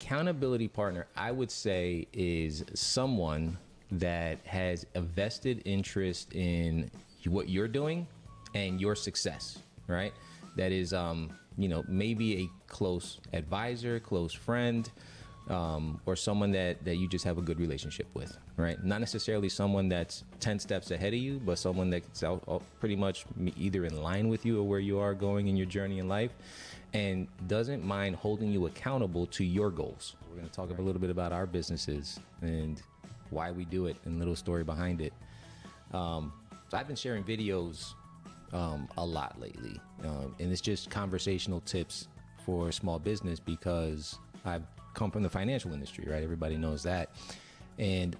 Accountability partner, I would say, is someone that has a vested interest in what you're doing and your success, right? That is, maybe a close advisor, close friend, or someone that you just have a good relationship with, right? Not necessarily someone that's 10 steps ahead of you, but someone that's pretty much either in line with you or where you are going in your journey in life, and doesn't mind holding you accountable to your goals. We're going to talk a little bit about our businesses and why we do it and a little story behind it. So I've been sharing videos a lot lately, and it's just conversational tips for small business because I've come from the financial industry, right? Everybody knows that. And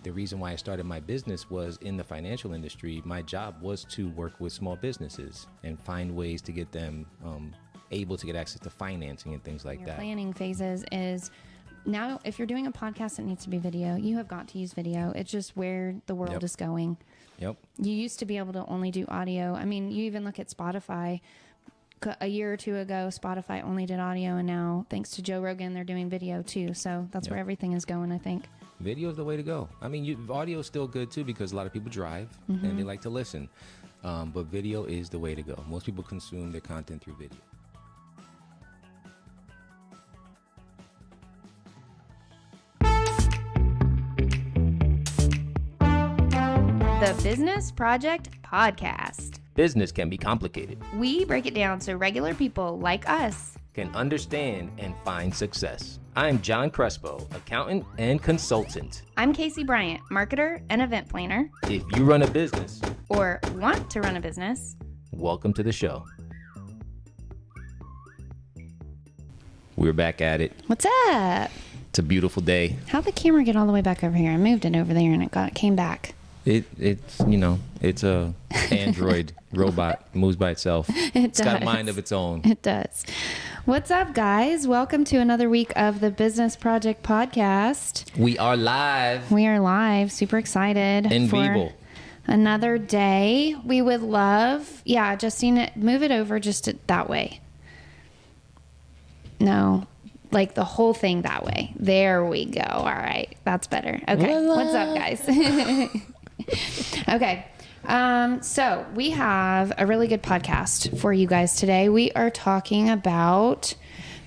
the reason why I started my business was in the financial industry. My job was to work with small businesses and find ways to get them able to get access to financing and things like that. Your planning phases is now, if you're doing a podcast that needs to be video, you have got to use video. It's just where the world is going. Yep. You used to be able to only do audio. I mean, you even look at Spotify. A year or two ago, Spotify only did audio, and now, thanks to Joe Rogan, they're doing video too. So that's where everything is going, I think. Video is the way to go. I mean, audio is still good too because a lot of people drive and they like to listen. But video is the way to go. Most people consume their content through video. The Business Project Podcast. Business can be complicated. We break it down so regular people like us can understand and find success. I'm John Crespo, accountant and consultant. I'm Kacie Bryant, marketer and event planner. If you run a business or want to run a business, welcome to the show. We're back at it. What's up? It's a beautiful day. How'd the camera get all the way back over here? I moved it over there and it came back. It's a Android robot, moves by itself. It's got a mind of its own. It does. What's up, guys? Welcome to another week of the Business Project Podcast. We are live. We are live. Super excited. In for vivo. Another day. We would love, Justine, move it over just that way. No, like the whole thing that way. There we go. All right. That's better. Okay. What's up, guys? Okay. So we have a really good podcast for you guys today. We are talking about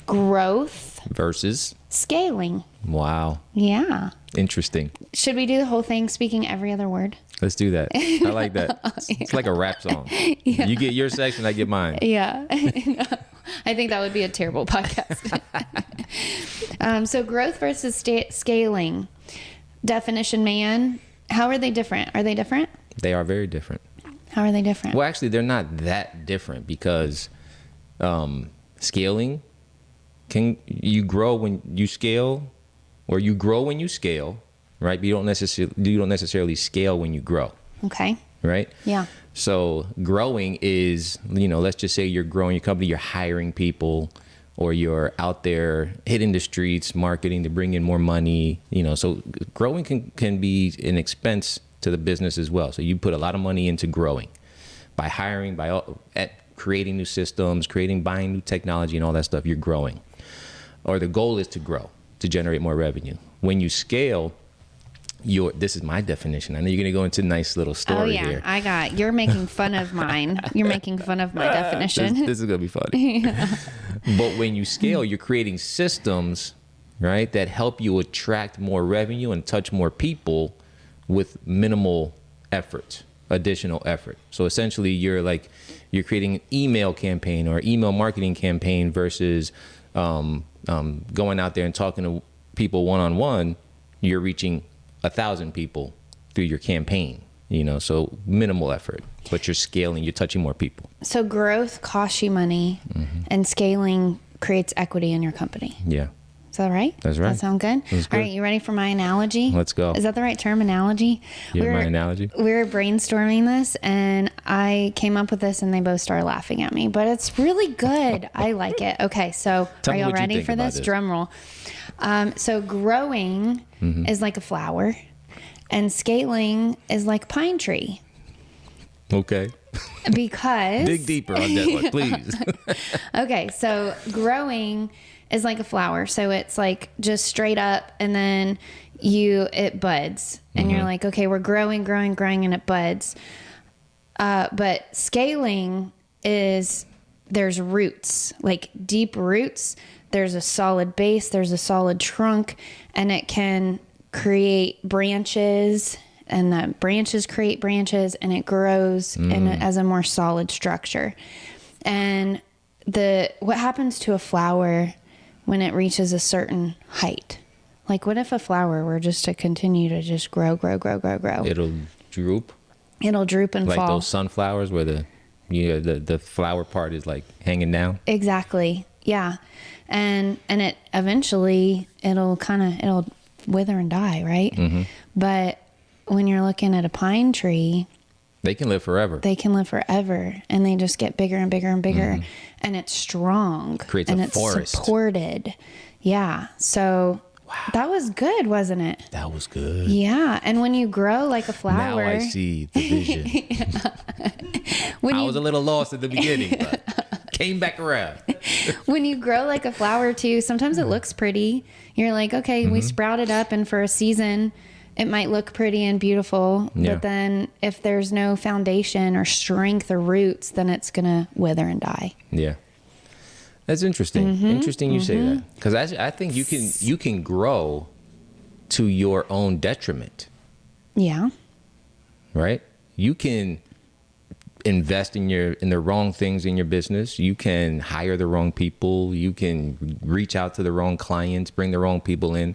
growth versus scaling. Wow. Yeah. Interesting. Should we do the whole thing speaking every other word? Let's do that. I like that. It's like a rap song. Yeah. You get your section, I get mine. Yeah. I think that would be a terrible podcast. So growth versus scaling. Definition, man. How are they different? Are they different? They are very different. How are they different? Well, actually, they're not that different because scaling, you grow when you scale, or you grow when you scale, right? But you don't necessarily scale when you grow. Okay. Right? Yeah. So growing is, let's just say you're growing your company, you're hiring people, or you're out there hitting the streets, marketing to bring in more money, so growing can be an expense to the business as well. So you put a lot of money into growing by hiring, at creating new systems, buying new technology and all that stuff. You're growing, or the goal is to grow, to generate more revenue. When you scale, this is my definition. I know you're going to go into a nice little story here. Oh, yeah. You're making fun of mine. You're making fun of my definition. This is going to be funny. Yeah. But when you scale, you're creating systems, right, that help you attract more revenue and touch more people with minimal effort, additional effort. So essentially, you're creating an email campaign or email marketing campaign versus going out there and talking to people one-on-one. You're reaching 1,000 people through your campaign, so minimal effort, but you're scaling, you're touching more people. So growth costs you money, and scaling creates equity in your company. Yeah. Is that right? That's right. That sound good? That's good. All right, you ready for my analogy? Let's go. Is that the right term, analogy? My analogy? We were brainstorming this, and I came up with this, and they both started laughing at me, but it's really good. I like it. Okay, so are y'all ready for this? Drum roll. So growing is like a flower, and scaling is like a pine tree. Okay. Because dig deeper on that one, please. Okay, so growing is like a flower. So it's like just straight up, and then it buds, and you're like, okay, we're growing, and it buds. But scaling is, there's roots, like deep roots. There's a solid base, there's a solid trunk, and it can create branches, and the branches create branches, and it grows as a more solid structure. And what happens to a flower when it reaches a certain height? Like, what if a flower were just to continue to just grow? It'll droop. It'll droop and like fall. Like those sunflowers where the flower part is like hanging down. Exactly. Yeah. And it eventually it'll wither and die, right? But when you're looking at a pine tree, they can live forever. And they just get bigger and bigger and bigger, and it's strong. Creates and a it's forest. Supported. Yeah. So that was good, wasn't it? That was good. Yeah. And when you grow like a flower. Now I see the vision. I was a little lost at the beginning, but came back around. When you grow like a flower too, sometimes it looks pretty. You're like, okay, we sprouted up, and for a season it might look pretty and beautiful. Yeah. But then if there's no foundation or strength or roots, then it's going to wither and die. Yeah. That's interesting. Interesting you say that. Because I think you can grow to your own detriment. Yeah. Right? You can invest in the wrong things in your business. You can hire the wrong people. You can reach out to the wrong clients, bring the wrong people in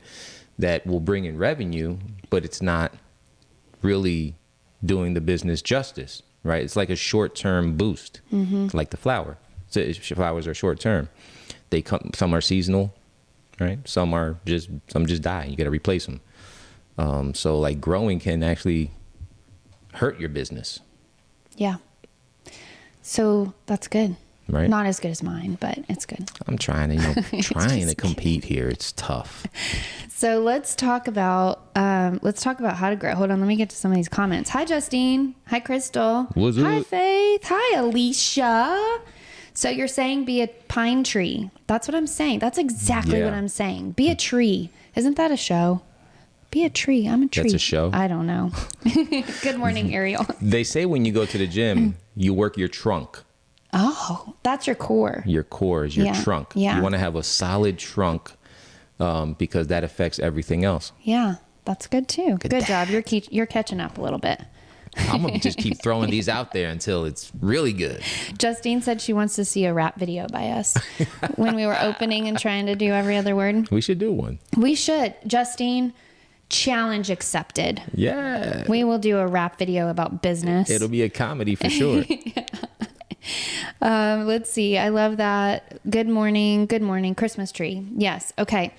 that will bring in revenue, but it's not really doing the business justice, right? It's like a short-term boost, like the flower. So flowers are short-term. Some are seasonal, right? Some just die. You got to replace them. So like growing can actually hurt your business. Yeah. So that's good. Right. Not as good as mine, but it's good. I'm trying to compete here. It's tough. So let's talk about how to grow. Hold on, let me get to some of these comments. Hi, Justine. Hi, Crystal. What's up? Hi, Faith. Hi, Alicia. So you're saying be a pine tree. That's what I'm saying. That's exactly what I'm saying. Be a tree. Isn't that a show? Be a tree. I'm a tree. That's a show? I don't know. Good morning, Ariel. They say when you go to the gym, you work your trunk. Oh, that's your core. Your core is your trunk. Yeah. You want to have a solid trunk because that affects everything else. Yeah, that's good too. Good job. You're catching up a little bit. I'm going to just keep throwing these out there until it's really good. Justine said she wants to see a rap video by us when we were opening and trying to do every other word. We should do one. We should. Justine, challenge accepted. Yeah. We will do a rap video about business. It'll be a comedy for sure. Let's see. I love that. Good morning. Christmas tree. Yes. Okay.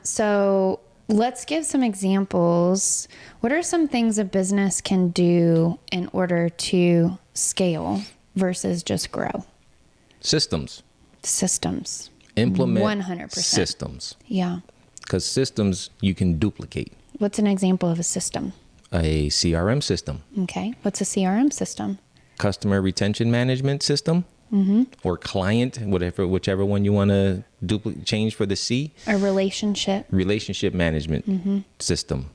So let's give some examples. What are some things a business can do in order to scale versus just grow? Systems. Implement 100%. systems. Yeah. Because systems you can duplicate. What's an example of a system? A CRM system. Okay. What's a CRM system? Customer retention management system. Or client, whichever one you want to change for the C. A relationship management system.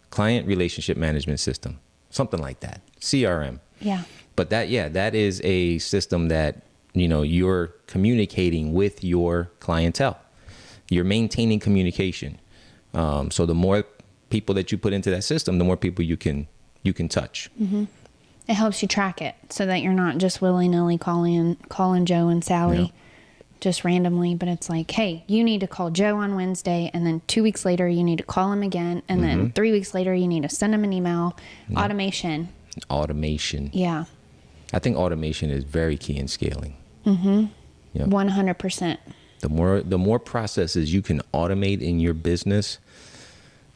Client relationship management system. Something like that. CRM. Yeah. But that is a system that, you're communicating with your clientele. You're maintaining communication. So the more people that you put into that system, the more people you can touch. It helps you track it so that you're not just willy-nilly calling Joe and Sally just randomly, but it's like, hey, you need to call Joe on Wednesday, and then 2 weeks later you need to call him again, and then 3 weeks later you need to send him an email. Automation. Yeah. I think automation is very key in scaling. 100%. The more processes you can automate in your business,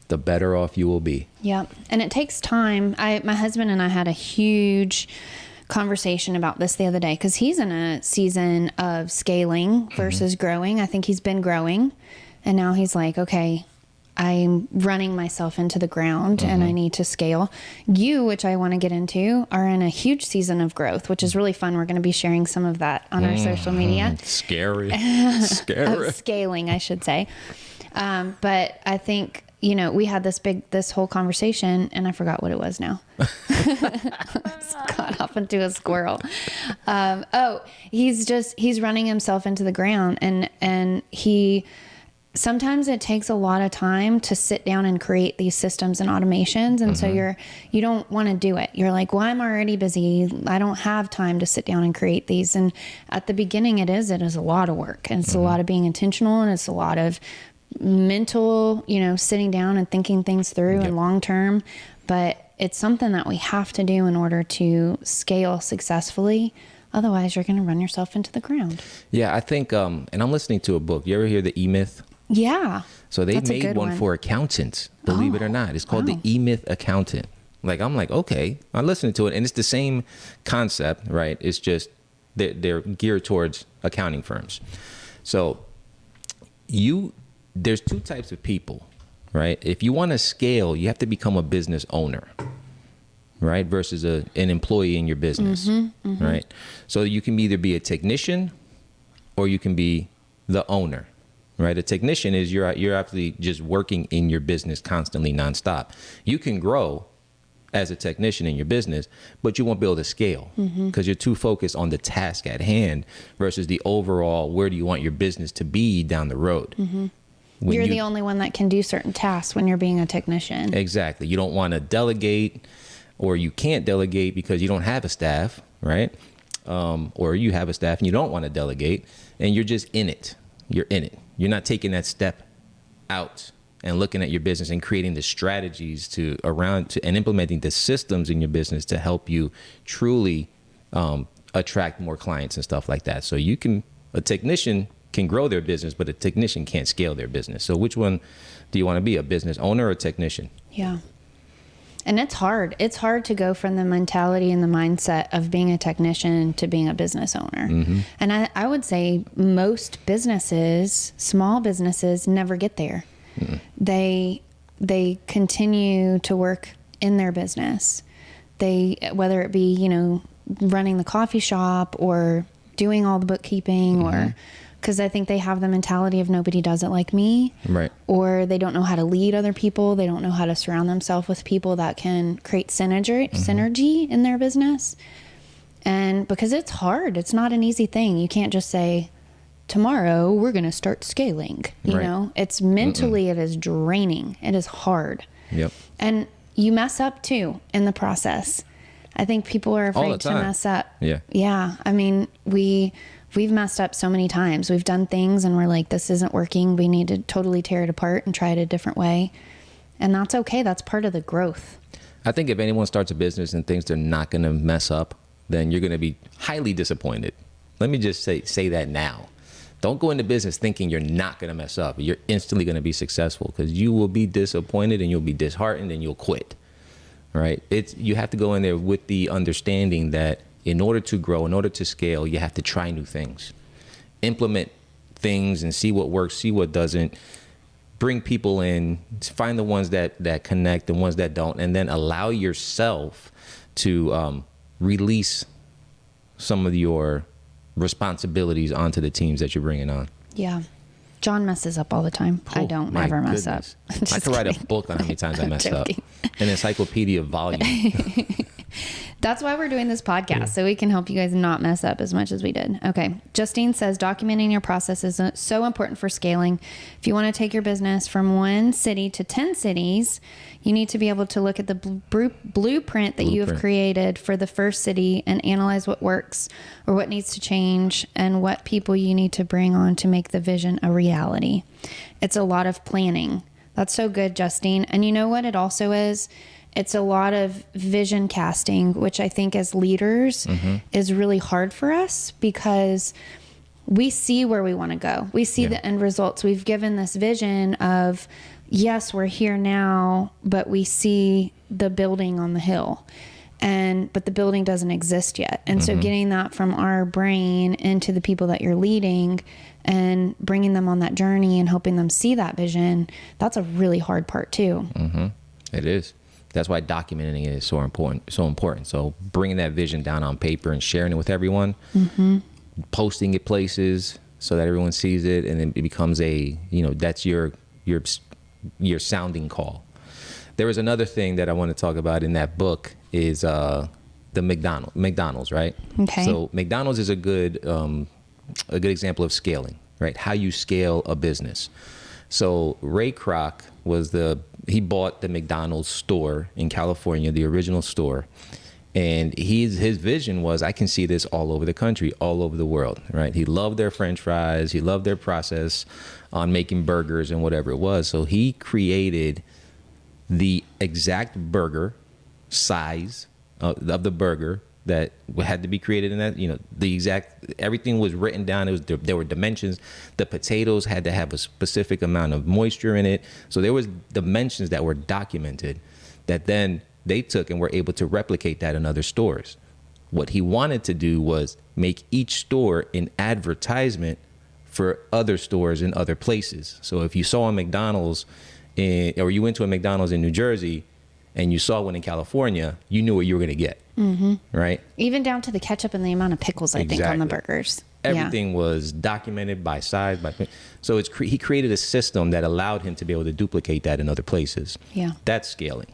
the better off you will be. Yeah. And it takes time. My husband and I had a huge conversation about this the other day because he's in a season of scaling versus growing. I think he's been growing, and now he's like, okay, I'm running myself into the ground and I need to scale. You, which I want to get into, are in a huge season of growth, which is really fun. We're going to be sharing some of that on our social media. Scary. Scaling, I should say. But I think, you know, we had this whole conversation and I forgot what it was now. Got off into a squirrel. He's running himself into the ground and sometimes it takes a lot of time to sit down and create these systems and automations. And so you don't want to do it. You're like, well, I'm already busy. I don't have time to sit down and create these. And at the beginning it is a lot of work, and it's a lot of being intentional, and it's a lot of mental, you know, sitting down and thinking things through and long term. But it's something that we have to do in order to scale successfully. Otherwise you're going to run yourself into the ground. Yeah. I think, and I'm listening to a book. You ever hear the E-Myth? Yeah. So they made one for accountants, believe it or not. It's called the E-Myth Accountant. Like, I'm like, okay, I'm listening to it. And it's the same concept, right? It's just they're geared towards accounting firms. So there's two types of people, right? If you want to scale, you have to become a business owner, right? Versus an employee in your business, right? So you can either be a technician or you can be the owner. Right, a technician is you're actually just working in your business constantly, nonstop. You can grow as a technician in your business, but you won't be able to scale because you're too focused on the task at hand versus the overall, where do you want your business to be down the road? You're the only one that can do certain tasks when you're being a technician. Exactly. You don't want to delegate, or you can't delegate because you don't have a staff, right? Or you have a staff and you don't want to delegate, and you're just in it. You're in it. You're not taking that step out and looking at your business and creating the strategies and implementing the systems in your business to help you truly attract more clients and stuff like that. So a technician can grow their business, but a technician can't scale their business. So which one do you want to be, a business owner or a technician? Yeah. And it's hard. It's hard to go from the mentality and the mindset of being a technician to being a business owner. And I would say most businesses, small businesses, never get there. They continue to work in their business. Whether it be, you know, running the coffee shop or doing all the bookkeeping or because I think they have the mentality of nobody does it like me. Right. Or they don't know how to lead other people. They don't know how to surround themselves with people that can create synergy in their business. And because it's hard, it's not an easy thing. You can't just say, tomorrow we're going to start scaling. You know, it's mentally, it is draining. It is hard. Yep. And you mess up too in the process. I think people are afraid to mess up. Yeah. Yeah. I mean, we've messed up so many times. We've done things and we're like, this isn't working. We need to totally tear it apart and try it a different way. And that's okay. That's part of the growth. I think if anyone starts a business and thinks they're not going to mess up, then you're going to be highly disappointed. Let me just say that now. Don't go into business thinking you're not going to mess up. You're instantly going to be successful, because you will be disappointed and you'll be disheartened and you'll quit. Right? You have to go in there with the understanding that in order to grow, in order to scale, you have to try new things, implement things and see what works, see what doesn't, bring people in, find the ones that connect, the ones that don't, and then allow yourself to release some of your responsibilities onto the teams that you're bringing on. Yeah. John messes up all the time. I don't ever mess up. I could write a book on how many times I mess up. An encyclopedia volume. That's why we're doing this podcast, so we can help you guys not mess up as much as we did. Okay. Justine says, documenting your process is so important for scaling. If you want to take your business from 1 city to 10 cities, you need to be able to look at the blueprint that you have created for the first city and analyze what works or what needs to change and what people you need to bring on to make the vision a reality. It's a lot of planning. That's so good, Justine. And you know what it also is? It's a lot of vision casting, which I think as leaders is really hard for us, because we see where we want to go. We see the end results. We've given this vision of, yes, we're here now, but we see the building on the hill, but the building doesn't exist yet. And so getting that from our brain into the people that you're leading and bringing them on that journey and helping them see that vision, that's a really hard part too. It is. That's why documenting it is so important. So bringing that vision down on paper and sharing it with everyone, posting it places so that everyone sees it, and then it becomes that's your sounding call. There was another thing that I want to talk about in that book is the McDonald's, right? Okay. So McDonald's is a good example of scaling, right? How you scale a business. So Ray Kroc he bought the McDonald's store in California, the original store. And his vision was, I can see this all over the country, all over the world, right? He loved their French fries. He loved their process on making burgers and whatever it was. So he created the exact burger size of the burger that had to be created in that, the exact, everything was written down. There were dimensions. The potatoes had to have a specific amount of moisture in it. So there was dimensions that were documented that then they took and were able to replicate that in other stores. What he wanted to do was make each store an advertisement for other stores in other places. So if you saw a McDonald's or you went to a McDonald's in New Jersey and you saw one in California, you knew what you were going to get, right? Even down to the ketchup and the amount of pickles, I think, on the burgers. Everything was documented by size. So he created a system that allowed him to be able to duplicate that in other places. Yeah. That's scaling.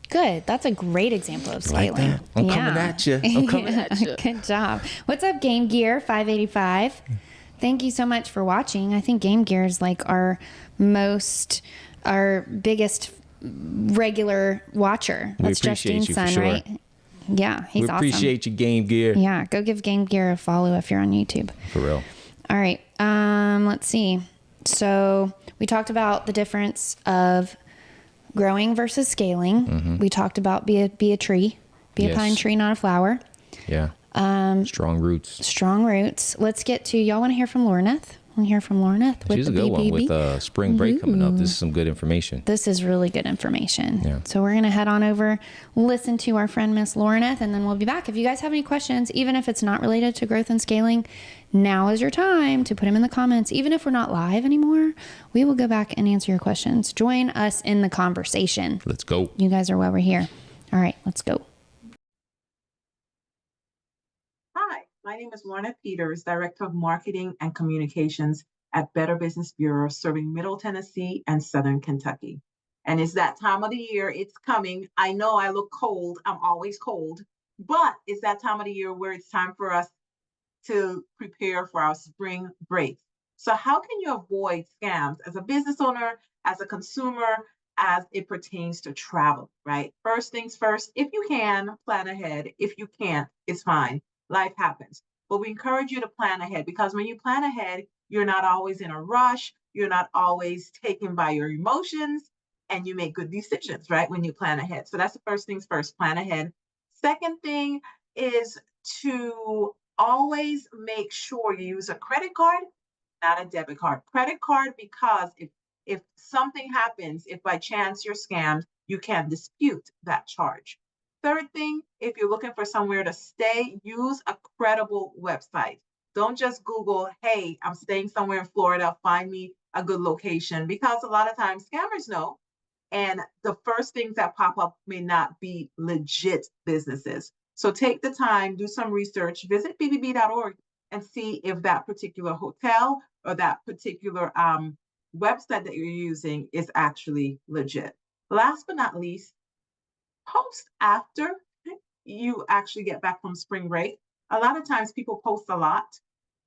Good. That's a great example of scaling. Like that. I'm coming at you. I'm coming at you. Good job. What's up, Game Gear 585? Thank you so much for watching. I think Game Gear is like our biggest regular watcher. That's Justine's son, sure. Right? Yeah, he's awesome. We appreciate you, Game Gear. Yeah, go give Game Gear a follow if you're on YouTube. For real. All right. Let's see. So we talked about the difference of growing versus scaling. We talked about be a tree, be a pine tree, not a flower. Yeah. Strong roots. Strong roots. Let's get to, y'all want to hear from Laureneth? Want to hear from Laureneth? She's a good one with spring break coming up. This is some good information. This is really good information. Yeah. So we're going to head on over, listen to our friend Miss Laureneth, and then we'll be back. If you guys have any questions, even if it's not related to growth and scaling, now is your time to put them in the comments. Even if we're not live anymore, we will go back and answer your questions. Join us in the conversation. Let's go. You guys are why we're here. All right, let's go. Hi, my name is Lorna Peters, Director of Marketing and Communications at Better Business Bureau, serving Middle Tennessee and Southern Kentucky. And it's that time of the year. It's coming. I know I look cold. I'm always cold. But it's that time of the year where it's time for us to prepare for our spring break. So how can you avoid scams as a business owner, as a consumer, as it pertains to travel, right? First things first, if you can, plan ahead. If you can't, it's fine. Life happens. But we encourage you to plan ahead, because when you plan ahead, you're not always in a rush. You're not always taken by your emotions, and you make good decisions, right? When you plan ahead. So that's the first things first, plan ahead. Second thing is to always make sure you use a credit card, not a debit card. Credit card, because if something happens, if by chance you're scammed, you can dispute that charge. Third thing, if you're looking for somewhere to stay, use a credible website. Don't just Google, hey, I'm staying somewhere in Florida, find me a good location, because a lot of times scammers know, and the first things that pop up may not be legit businesses. So take the time, do some research, visit bbb.org and see if that particular hotel or that particular website that you're using is actually legit. Last but not least, post after you actually get back from spring break. A lot of times people post a lot,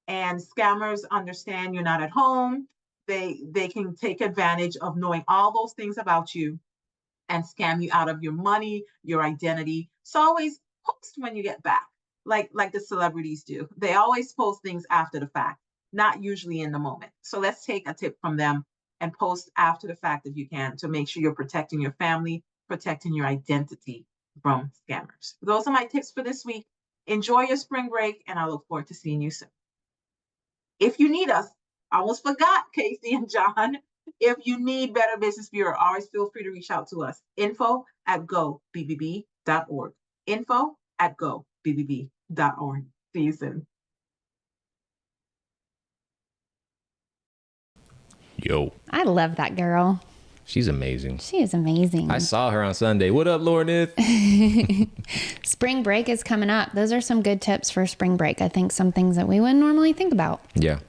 and scammers understand you're not at home. They can take advantage of knowing all those things about you and scam you out of your money, your identity. So always post when you get back, like the celebrities do. They always post things after the fact, not usually in the moment. So let's take a tip from them and post after the fact if you can, to make sure you're protecting your family, protecting your identity from scammers. Those are my tips for this week. Enjoy your spring break, and I look forward to seeing you soon. If you need us, I almost forgot, Kacie and John. If you need Better Business Bureau, always feel free to reach out to us. info@gobbb.org. info@gobbb.org. See you soon. Yo. I love that girl. She's amazing. She is amazing. I saw her on Sunday. What up, Lauren? Spring break is coming up. Those are some good tips for spring break. I think some things that we wouldn't normally think about. Yeah.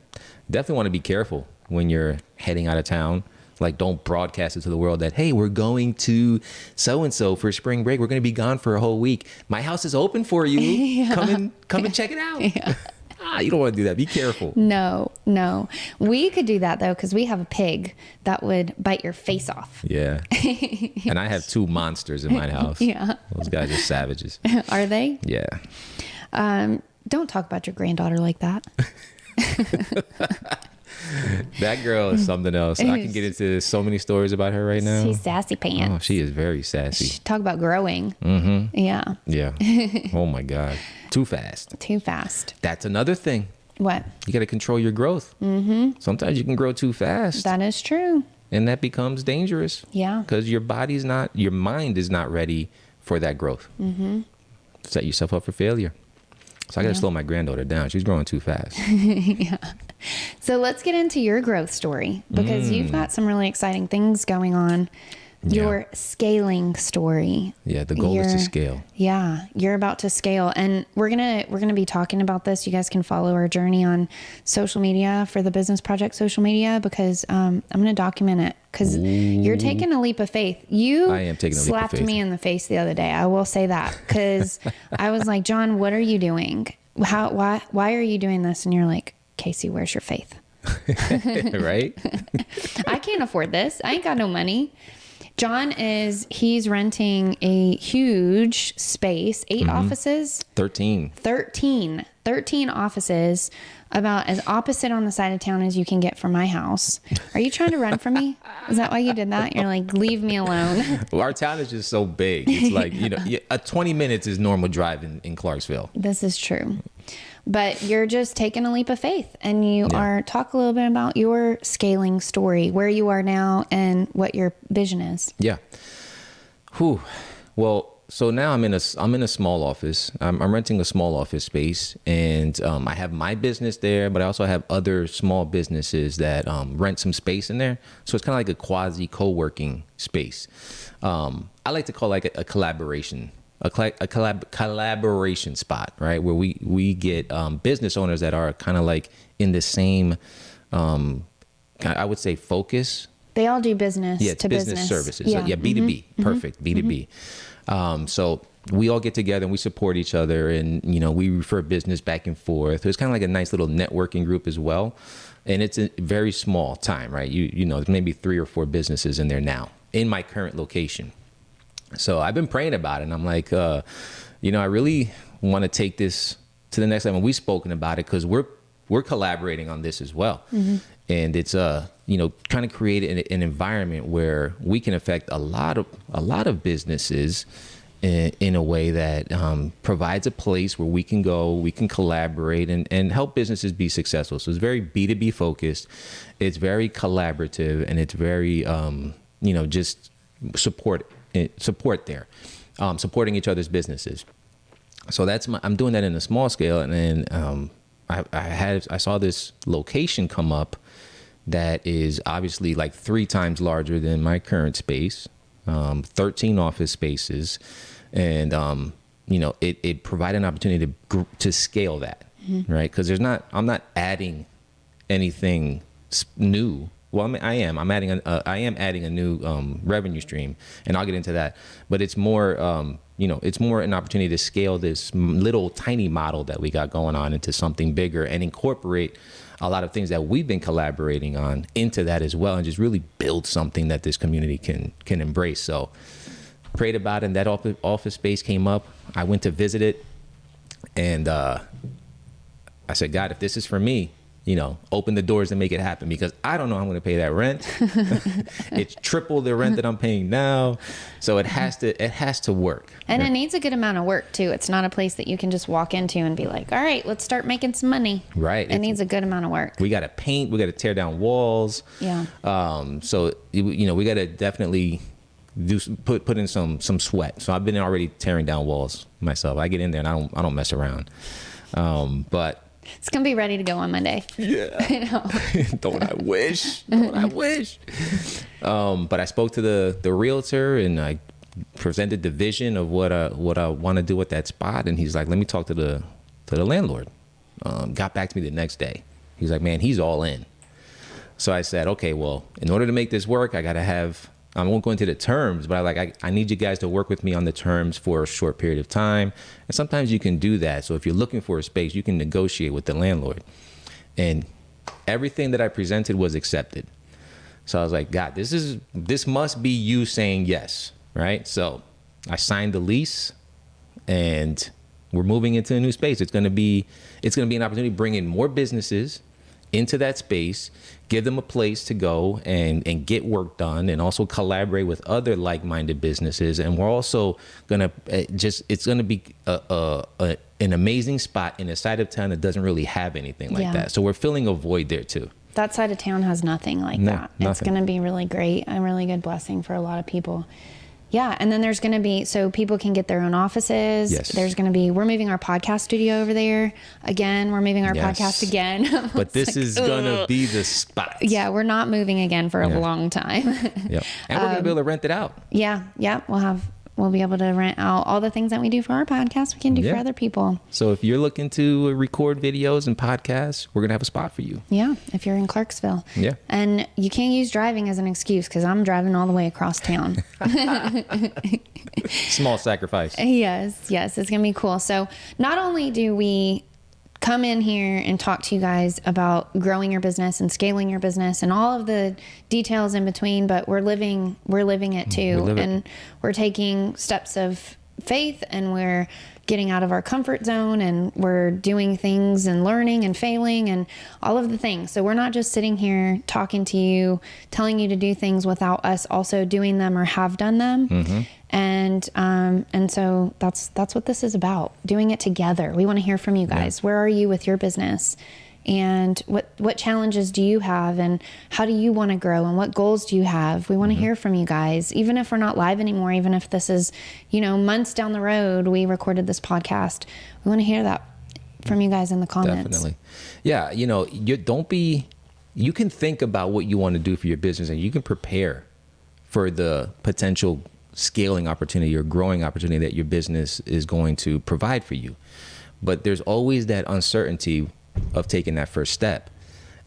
Definitely want to be careful when you're heading out of town. Like, don't broadcast it to the world that, hey, we're going to so-and-so for spring break. We're going to be gone for a whole week. My house is open for you. Yeah. Come and check it out. Yeah. You don't want to do that. Be careful. No. We could do that, though, because we have a pig that would bite your face off. Yeah. And I have 2 monsters in my house. Yeah. Those guys are savages. Are they? Yeah. Don't talk about your granddaughter like that. That girl is something else. I can get into so many stories about her right now. She's sassy pants. Oh, she is very sassy. Talk about growing. Mm-hmm. Yeah. Yeah. Oh my God. Too fast. Too fast. That's another thing. What? You got to control your growth. Mm-hmm. Sometimes you can grow too fast. That is true. And that becomes dangerous. Yeah. Because your mind is not ready for that growth. Mm-hmm. Set yourself up for failure. So I got to slow my granddaughter down. She's growing too fast. Yeah. So let's get into your growth story, because you've got some really exciting things going on. Your scaling story. Yeah, the goal is to scale. Yeah, you're about to scale, and we're gonna be talking about this. You guys can follow our journey on social media for the Business Project social media, because I'm gonna document it, because you're taking a leap of faith. I am taking a leap of faith. Slapped me in the face the other day. I will say that, because I was like, John, what are you doing? Why are you doing this? And you're like, Kacie, where's your faith? Right? I can't afford this. I ain't got no money. John he's renting a huge space, 8 offices. 13 offices, about as opposite on the side of town as you can get from my house. Are you trying to run from me? Is that why you did that? You're like, leave me alone. Well, our town is just so big. It's like, 20 minutes is normal drive in Clarksville. This is true. But you're just taking a leap of faith, and you talk a little bit about your scaling story, where you are now and what your vision is. Yeah. Whew. Well, so now I'm in a small office. I'm renting a small office space, and I have my business there, but I also have other small businesses that rent some space in there. So it's kind of like a quasi co-working space. I like to call it like a collaboration. A collaboration spot, right? Where we get business owners that are kind of like in the same, I would say, focus. They all do business to business services. Yeah, So, yeah, B2B, perfect, B2B. So we all get together and we support each other, and we refer business back and forth. It's kind of like a nice little networking group as well, and it's a very small time, right? There's maybe 3 or 4 businesses in there now in my current location. So I've been praying about it, and I'm like, I really want to take this to the next level. We've spoken about it because we're collaborating on this as well. Mm-hmm. And it's trying to create an environment where we can affect a lot of businesses in a way that provides a place where we can go, we can collaborate and help businesses be successful. So it's very B2B focused, it's very collaborative, and it's very just support there, supporting each other's businesses. So I'm doing that in a small scale. And then I saw this location come up that is obviously like 3 times larger than my current space, 13 office spaces. And, it provided an opportunity to scale that, right? Because I'm not adding anything new. Well, I am adding a new revenue stream, and I'll get into that. But it's more, it's more an opportunity to scale this little tiny model that we got going on into something bigger, and incorporate a lot of things that we've been collaborating on into that as well, and just really build something that this community can embrace. So, prayed about it, and that office space came up. I went to visit it, and I said, God, if this is for me, open the doors and make it happen, because I don't know how I'm going to pay that rent. It's triple the rent that I'm paying now. So it has to work. And it needs a good amount of work too. It's not a place that you can just walk into and be like, all right, let's start making some money. Right. It needs a good amount of work. We got to paint, we got to tear down walls. Yeah. So, we got to definitely put in some sweat. So I've been already tearing down walls myself. I get in there and I don't mess around. But It's going to be ready to go on Monday. Yeah. I know. Don't I wish? Don't I wish? But I spoke to the realtor and I presented the vision of what I want to do at that spot. And he's like, let me talk to the landlord. Got back to me the next day. He's like, man, he's all in. So I said, okay, well, in order to make this work, I won't go into the terms, but I need you guys to work with me on the terms for a short period of time. And sometimes you can do that. So if you're looking for a space, you can negotiate with the landlord. And everything that I presented was accepted. So I was like, God, this must be you saying yes, right? So I signed the lease and we're moving into a new space. It's going to be an opportunity to bring in more businesses into that space, give them a place to go and get work done, and also collaborate with other like-minded businesses. And we're also gonna it's gonna be an amazing spot in a side of town that doesn't really have anything like that. So we're filling a void there too. That side of town has nothing like that. Nothing. It's going to be really great. A really good blessing for a lot of people. Yeah. And then there's going to be, so people can get their own offices. Yes. We're moving our podcast studio over there. Again, we're moving our podcast again. But this is going to be the spot. Yeah. We're not moving again for a long time. Yep. And we're going to be able to rent it out. Yeah. Yeah. We'll be able to rent out all the things that we do for our podcast. We can do for other people. So if you're looking to record videos and podcasts, we're going to have a spot for you. Yeah. If you're in Clarksville. Yeah. And you can't use driving as an excuse because I'm driving all the way across town. Small sacrifice. Yes. Yes. It's going to be cool. So not only do we come in here and talk to you guys about growing your business and scaling your business and all of the details in between, but we're living it too. And we're taking steps of faith and we're getting out of our comfort zone and we're doing things and learning and failing and all of the things. So we're not just sitting here talking to you, telling you to do things without us also doing them or have done them. Mm-hmm. And so that's what this is about, doing it together. We want to hear from you guys. Where are you with your business? And what challenges do you have? And how do you want to grow? And what goals do you have? We want to hear from you guys, even if we're not live anymore, even if this is, months down the road, we recorded this podcast. We want to hear that from you guys in the comments. Definitely. Yeah. You can think about what you want to do for your business and you can prepare for the potential scaling opportunity or growing opportunity that your business is going to provide for you. But there's always that uncertainty of taking that first step.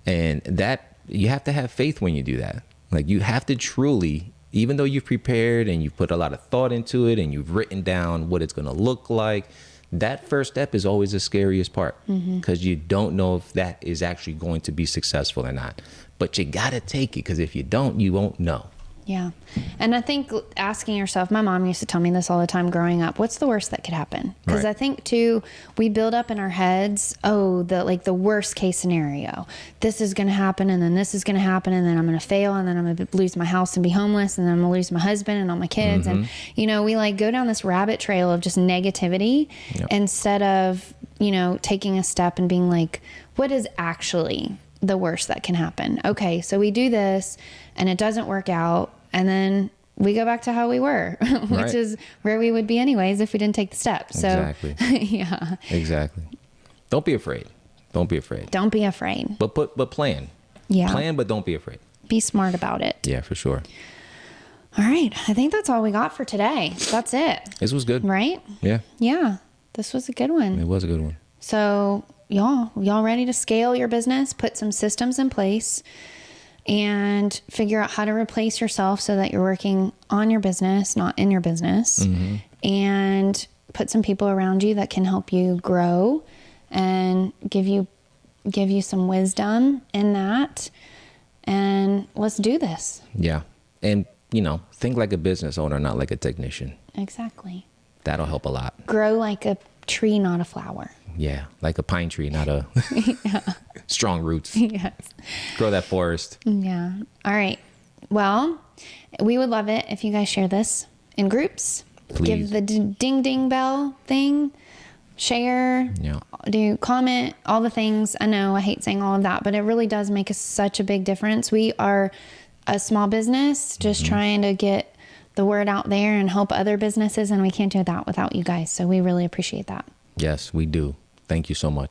And that you have to have faith when you do that. Like you have to truly, even though you've prepared and you've put a lot of thought into it and you've written down what it's going to look like, that first step is always the scariest part because you don't know if that is actually going to be successful or not. But you got to take it because if you don't, you won't know. Yeah. And I think asking yourself, my mom used to tell me this all the time growing up, what's the worst that could happen? Because I think too, we build up in our heads, the worst case scenario. This is going to happen and then this is going to happen and then I'm going to fail and then I'm going to lose my house and be homeless and then I'm going to lose my husband and all my kids. And, we go down this rabbit trail of just negativity instead of, taking a step and being like, what is actually the worst that can happen? Okay, so we do this and it doesn't work out. And then we go back to how we were, which is where we would be anyways if we didn't take the steps. So, exactly. Yeah. Exactly. Don't be afraid. Don't be afraid. Don't be afraid. But plan. Yeah. Plan, but don't be afraid. Be smart about it. Yeah, for sure. All right. I think that's all we got for today. That's it. This was good. Right? Yeah. Yeah. This was a good one. It was a good one. So y'all ready to scale your business, put some systems in place, and figure out how to replace yourself so that you're working on your business, not in your business, and put some people around you that can help you grow and give you some wisdom in that. And let's do this. Yeah. And, think like a business owner, not like a technician. Exactly. That'll help a lot. Grow like a tree, not a flower. Yeah, like a pine tree, not a strong roots. Yes. Grow that forest. Yeah. All right. Well, we would love it if you guys share this in groups. Please. Give the ding ding bell thing. Share. Yeah. Do comment, all the things. I know I hate saying all of that, but it really does make such a big difference. We are a small business just trying to get the word out there and help other businesses, and we can't do that without you guys. So we really appreciate that. Yes, we do. Thank you so much.